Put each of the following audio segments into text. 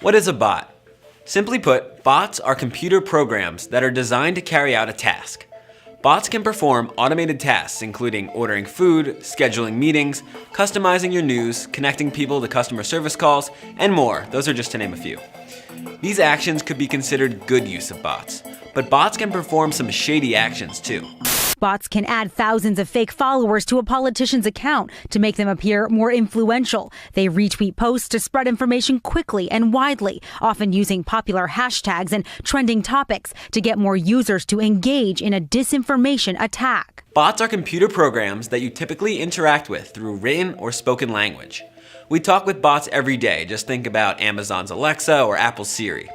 What is a bot? Simply put, bots are computer programs that are designed to carry out a task. Bots can perform automated tasks including ordering food, scheduling meetings, customizing your news, connecting people to customer service calls, and more. Those are just to name a few. These actions could be considered good use of bots, but bots can perform some shady actions too. Bots can add thousands of fake followers to a politician's account to make them appear more influential. They retweet posts to spread information quickly and widely, often using popular hashtags and trending topics to get more users to engage in a disinformation attack. Bots are computer programs that you typically interact with through written or spoken language. We talk with bots every day. Just think about Amazon's Alexa or Apple's Siri.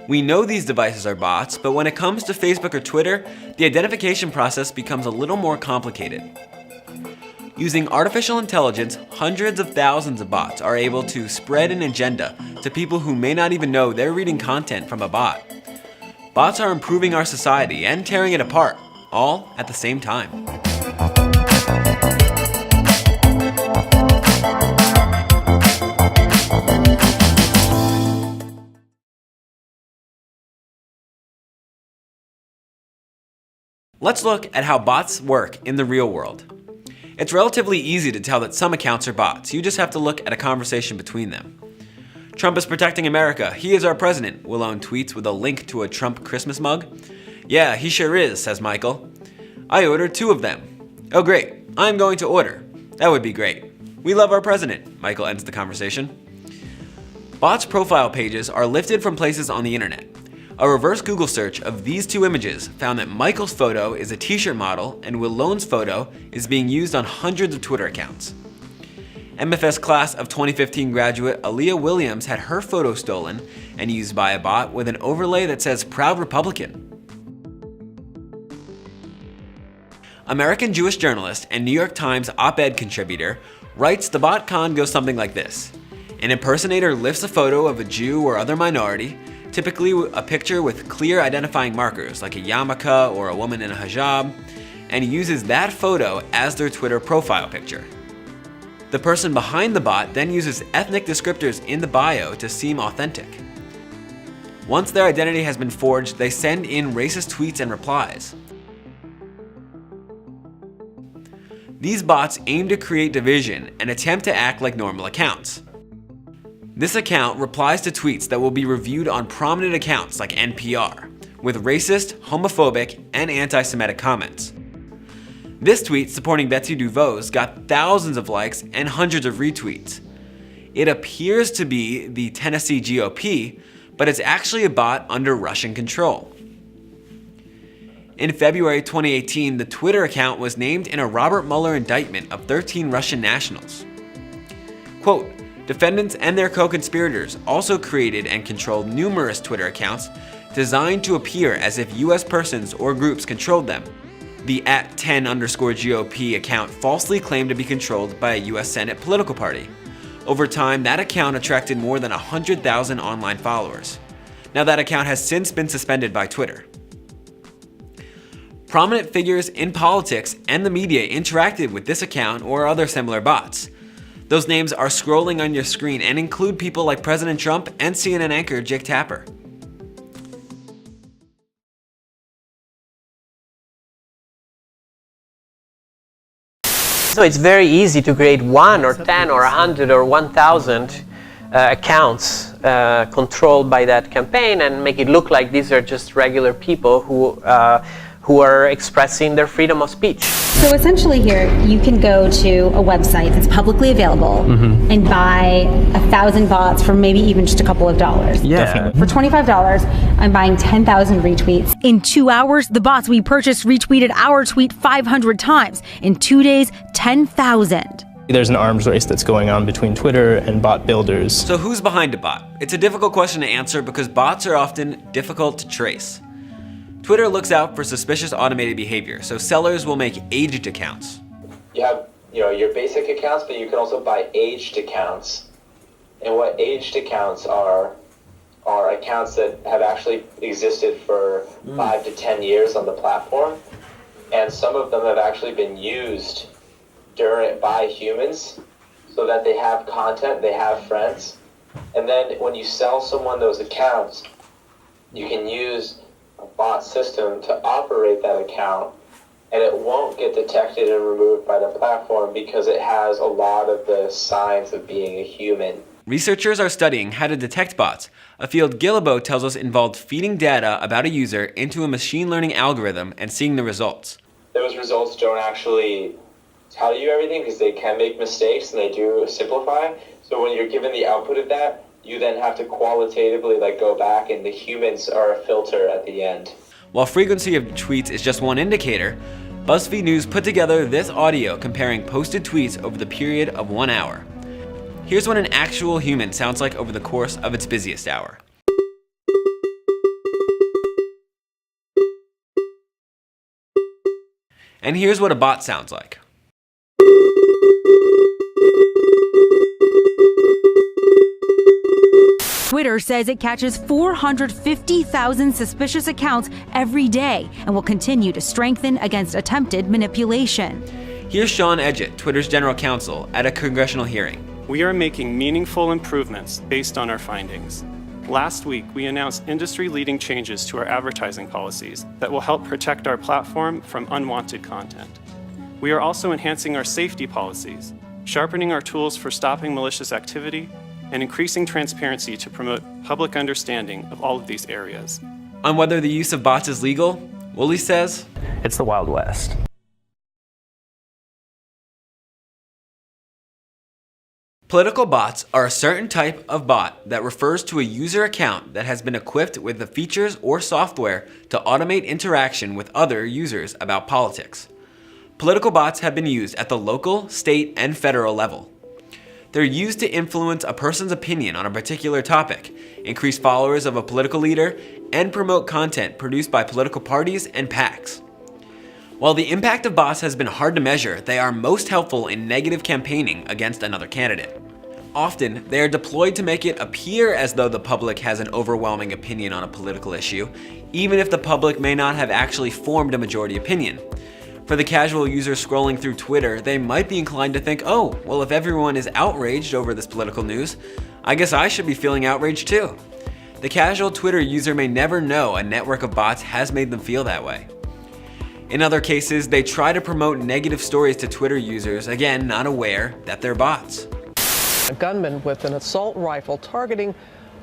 We know these devices are bots, but when it comes to Facebook or Twitter, the identification process becomes a little more complicated. Using artificial intelligence, hundreds of thousands of bots are able to spread an agenda to people who may not even know they're reading content from a bot. Bots are improving our society and tearing it apart, all at the same time. Let's look at how bots work in the real world. It's relatively easy to tell that some accounts are bots. You just have to look at a conversation between them. Trump is protecting America. He is our president. Willone tweets with a link to a Trump Christmas mug. Yeah, he sure is, says Michael. I ordered 2 of them. Oh great, I'm going to order. That would be great. We love our president, Michael ends the conversation. Bots' profile pages are lifted from places on the internet. A reverse Google search of these 2 images found that Michael's photo is a t-shirt model and Willone's photo is being used on hundreds of Twitter accounts. MFS class of 2015 graduate Aaliyah Williams had her photo stolen and used by a bot with an overlay that says Proud Republican. American Jewish journalist and New York Times op-ed contributor writes the bot con goes something like this. An impersonator lifts a photo of a Jew or other minority, typically a picture with clear identifying markers like a yarmulke or a woman in a hijab, and uses that photo as their Twitter profile picture. The person behind the bot then uses ethnic descriptors in the bio to seem authentic. Once their identity has been forged, they send in racist tweets and replies. These bots aim to create division and attempt to act like normal accounts. This account replies to tweets that will be reviewed on prominent accounts like NPR, with racist, homophobic, and anti-Semitic comments. This tweet supporting Betsy DeVos got thousands of likes and hundreds of retweets. It appears to be the Tennessee GOP, but it's actually a bot under Russian control. In February 2018, the Twitter account was named in a Robert Mueller indictment of 13 Russian nationals. Quote, defendants and their co-conspirators also created and controlled numerous Twitter accounts designed to appear as if US persons or groups controlled them. The @10_GOP account falsely claimed to be controlled by a US Senate political party. Over time, that account attracted more than 100,000 online followers. Now that account has since been suspended by Twitter. Prominent figures in politics and the media interacted with this account or other similar bots. Those names are scrolling on your screen and include people like President Trump and CNN anchor Jake Tapper. So it's very easy to create 1 or 10 or 100 or 1,000 accounts controlled by that campaign and make it look like these are just regular people who are expressing their freedom of speech. So essentially here, you can go to a website that's publicly available and buy 1,000 bots for maybe even just a couple of dollars. Yeah. For $25, I'm buying 10,000 retweets. In 2 hours, the bots we purchased retweeted our tweet 500 times. In 2 days, 10,000. There's an arms race that's going on between Twitter and bot builders. So who's behind a bot? It's a difficult question to answer because bots are often difficult to trace. Twitter looks out for suspicious automated behavior, so sellers will make aged accounts. You have, your basic accounts, but you can also buy aged accounts. And what aged accounts are accounts that have actually existed for 5 to 10 years on the platform, and some of them have actually been used by humans so that they have content, they have friends, And then when you sell someone those accounts, you can use a bot system to operate that account, and it won't get detected and removed by the platform because it has a lot of the signs of being a human. Researchers are studying how to detect bots, a field Guillebeau tells us involved feeding data about a user into a machine learning algorithm and seeing the results. Those results don't actually tell you everything because they can make mistakes and they do simplify. So when you're given the output of that, you then have to qualitatively go back, and the humans are a filter at the end. While frequency of tweets is just one indicator, BuzzFeed News put together this audio comparing posted tweets over the period of 1 hour. Here's what an actual human sounds like over the course of its busiest hour. And here's what a bot sounds like. Twitter says it catches 450,000 suspicious accounts every day and will continue to strengthen against attempted manipulation. Here's Sean Edgett, Twitter's general counsel, at a congressional hearing. We are making meaningful improvements based on our findings. Last week, we announced industry-leading changes to our advertising policies that will help protect our platform from unwanted content. We are also enhancing our safety policies, sharpening our tools for stopping malicious activity, and increasing transparency to promote public understanding of all of these areas. On whether the use of bots is legal, Woolley says, It's the Wild West. political bots are a certain type of bot that refers to a user account that has been equipped with the features or software to automate interaction with other users about politics. Political bots have been used at the local, state, and federal level. They're used to influence a person's opinion on a particular topic, increase followers of a political leader, and promote content produced by political parties and PACs. While the impact of bots has been hard to measure, they are most helpful in negative campaigning against another candidate. Often, they are deployed to make it appear as though the public has an overwhelming opinion on a political issue, even if the public may not have actually formed a majority opinion. For the casual user scrolling through Twitter, they might be inclined to think, oh, well, if everyone is outraged over this political news, I guess I should be feeling outraged too. The casual Twitter user may never know a network of bots has made them feel that way. In other cases, they try to promote negative stories to Twitter users, again, not aware that they're bots. A gunman with an assault rifle targeting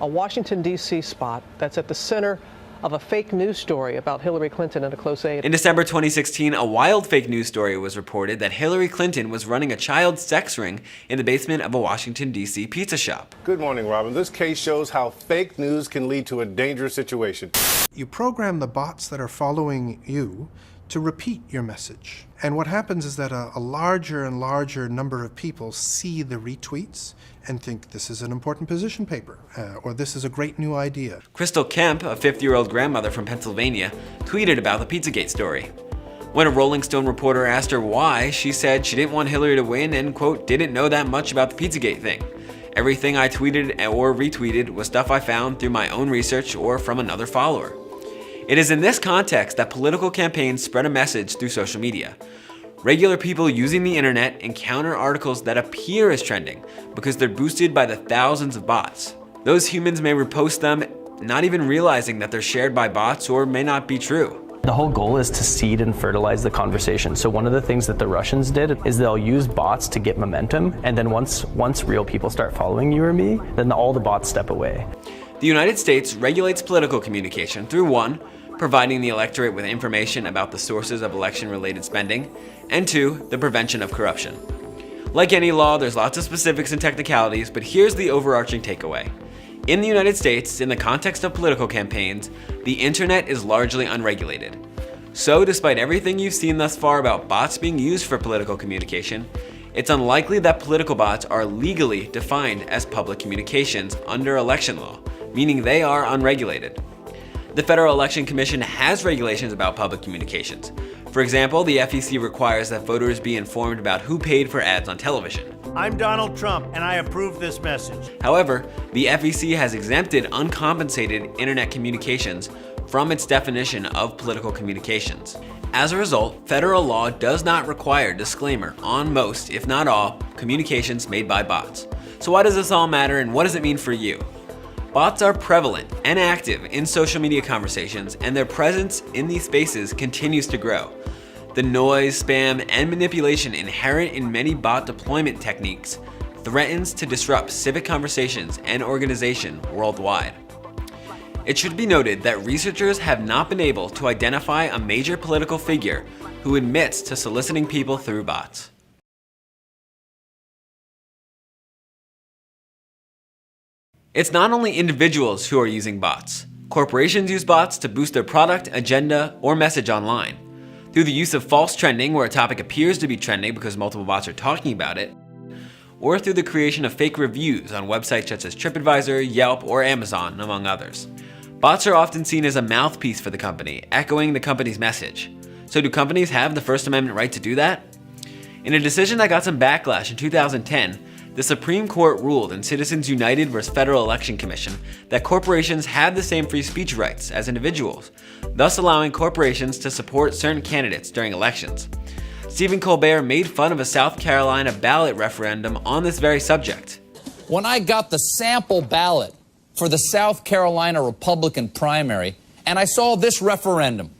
a Washington, D.C. spot that's at the center of a fake news story about Hillary Clinton and a close aide. In December 2016, a wild fake news story was reported that Hillary Clinton was running a child sex ring in the basement of a Washington, D.C. pizza shop. Good morning, Robin. This case shows how fake news can lead to a dangerous situation. You program the bots that are following you to repeat your message. And what happens is that a larger and larger number of people see the retweets and think this is an important position paper, or this is a great new idea. Crystal Kemp, a 50-year-old grandmother from Pennsylvania, tweeted about the Pizzagate story. When a Rolling Stone reporter asked her why, she said she didn't want Hillary to win and, quote, didn't know that much about the Pizzagate thing. Everything I tweeted or retweeted was stuff I found through my own research or from another follower. It is in this context that political campaigns spread a message through social media. Regular people using the internet encounter articles that appear as trending because they're boosted by the thousands of bots. Those humans may repost them, not even realizing that they're shared by bots or may not be true. The whole goal is to seed and fertilize the conversation. So one of the things that the Russians did is they'll use bots to get momentum, and then once real people start following you or me, then all the bots step away. The United States regulates political communication through 1, providing the electorate with information about the sources of election-related spending, and 2, the prevention of corruption. Like any law, there's lots of specifics and technicalities, but here's the overarching takeaway. In the United States, in the context of political campaigns, the internet is largely unregulated. So despite everything you've seen thus far about bots being used for political communication, it's unlikely that political bots are legally defined as public communications under election law, meaning they are unregulated. The Federal Election Commission has regulations about public communications. For example, the FEC requires that voters be informed about who paid for ads on television. I'm Donald Trump, and I approve this message. However, the FEC has exempted uncompensated internet communications from its definition of political communications. As a result, federal law does not require disclaimer on most, if not all, communications made by bots. So why does this all matter, and what does it mean for you? Bots are prevalent and active in social media conversations, and their presence in these spaces continues to grow. The noise, spam, and manipulation inherent in many bot deployment techniques threatens to disrupt civic conversations and organization worldwide. It should be noted that researchers have not been able to identify a major political figure who admits to soliciting people through bots. It's not only individuals who are using bots. Corporations use bots to boost their product, agenda, or message online. Through the use of false trending, where a topic appears to be trending because multiple bots are talking about it, or through the creation of fake reviews on websites such as TripAdvisor, Yelp, or Amazon, among others. Bots are often seen as a mouthpiece for the company, echoing the company's message. So do companies have the First Amendment right to do that? In a decision that got some backlash in 2010, the Supreme Court ruled in Citizens United v. Federal Election Commission that corporations have the same free speech rights as individuals, thus allowing corporations to support certain candidates during elections. Stephen Colbert made fun of a South Carolina ballot referendum on this very subject. When I got the sample ballot for the South Carolina Republican primary, and I saw this referendum,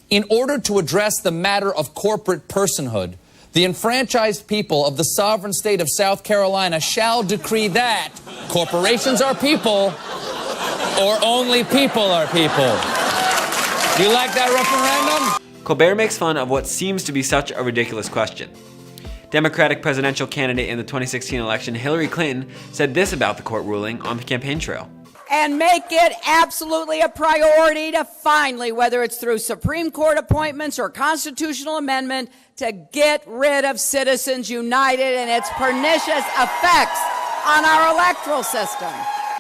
in order to address the matter of corporate personhood, the enfranchised people of the sovereign state of South Carolina shall decree that corporations are people, or only people are people. Do you like that referendum? Colbert makes fun of what seems to be such a ridiculous question. Democratic presidential candidate in the 2016 election, Hillary Clinton, said this about the court ruling on the campaign trail. And make it absolutely a priority to finally, whether it's through Supreme Court appointments or constitutional amendment, to get rid of Citizens United and its pernicious effects on our electoral system.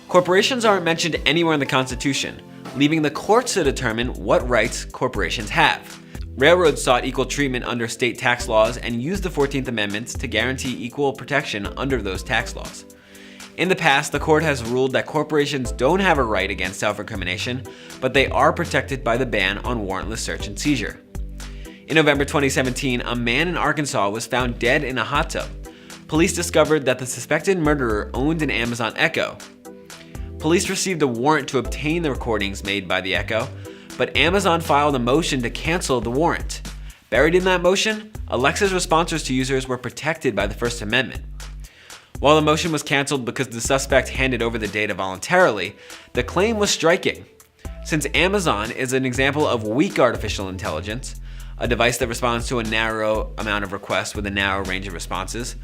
Corporations aren't mentioned anywhere in the Constitution, leaving the courts to determine what rights corporations have. Railroads sought equal treatment under state tax laws and used the 14th Amendment to guarantee equal protection under those tax laws. In the past, the court has ruled that corporations don't have a right against self-incrimination, but they are protected by the ban on warrantless search and seizure. In November 2017, a man in Arkansas was found dead in a hot tub. Police discovered that the suspected murderer owned an Amazon Echo. Police received a warrant to obtain the recordings made by the Echo, but Amazon filed a motion to cancel the warrant. Buried in that motion, Alexa's responses to users were protected by the First Amendment. While the motion was canceled because the suspect handed over the data voluntarily, the claim was striking. Since Amazon is an example of weak artificial intelligence, a device that responds to a narrow amount of requests with a narrow range of responses,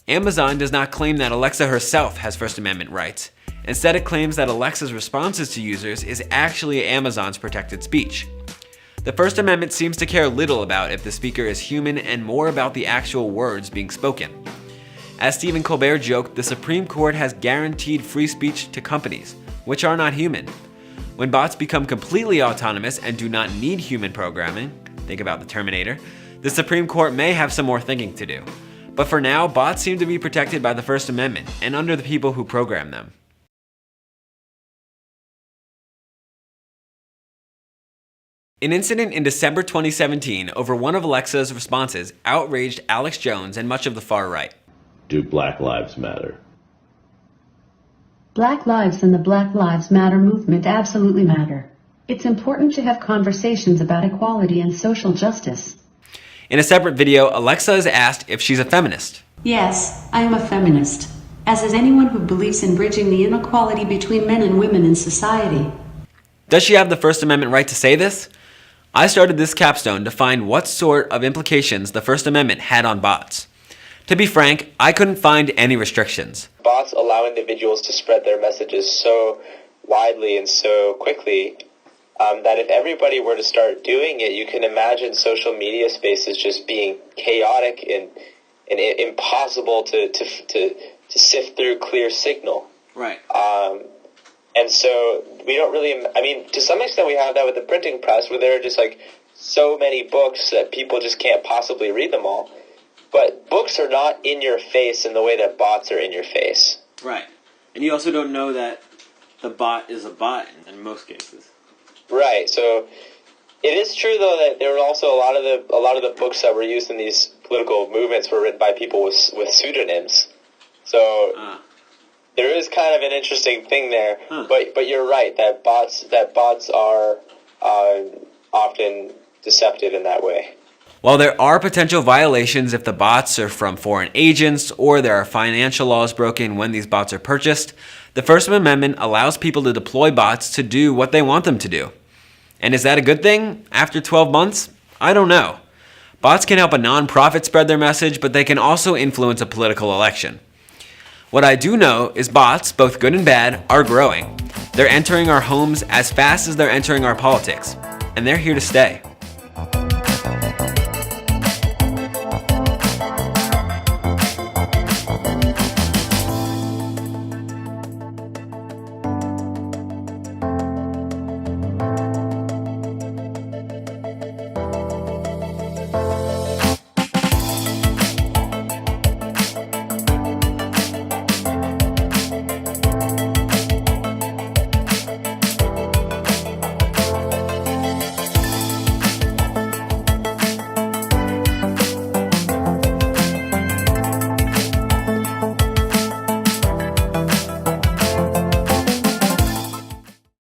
Amazon does not claim that Alexa herself has First Amendment rights. Instead, it claims that Alexa's responses to users is actually Amazon's protected speech. The First Amendment seems to care little about if the speaker is human and more about the actual words being spoken. As Stephen Colbert joked, the Supreme Court has guaranteed free speech to companies, which are not human. When bots become completely autonomous and do not need human programming, think about the Terminator, the Supreme Court may have some more thinking to do. But for now, bots seem to be protected by the First Amendment and under the people who program them. An incident in December 2017 over one of Alexa's responses outraged Alex Jones and much of the far right. Do Black Lives Matter? Black lives and the Black Lives Matter movement absolutely matter. It's important to have conversations about equality and social justice. In a separate video, Alexa is asked if she's a feminist. Yes, I am a feminist, as is anyone who believes in bridging the inequality between men and women in society. Does she have the First Amendment right to say this? I started this capstone to find what sort of implications the First Amendment had on bots. To be frank, I couldn't find any restrictions. Bots allow individuals to spread their messages so widely and so quickly that if everybody were to start doing it, you can imagine social media spaces just being chaotic and impossible to sift through clear signal. Right. And so we don't really, I mean, to some extent we have that with the printing press, where there are just like so many books that people just can't possibly read them all. But books are not in your face in the way that bots are in your face. Right. And you also don't know that the bot is a bot in most cases. Right. So it is true though that there were also a lot of the books that were used in these political movements were written by people with pseudonyms. So there is kind of an interesting thing there. But you're right that bots are often deceptive in that way. While there are potential violations if the bots are from foreign agents or there are financial laws broken when these bots are purchased, the First Amendment allows people to deploy bots to do what they want them to do. And is that a good thing after 12 months? I don't know. Bots can help a nonprofit spread their message, but they can also influence a political election. What I do know is bots, both good and bad, are growing. They're entering our homes as fast as they're entering our politics, and they're here to stay.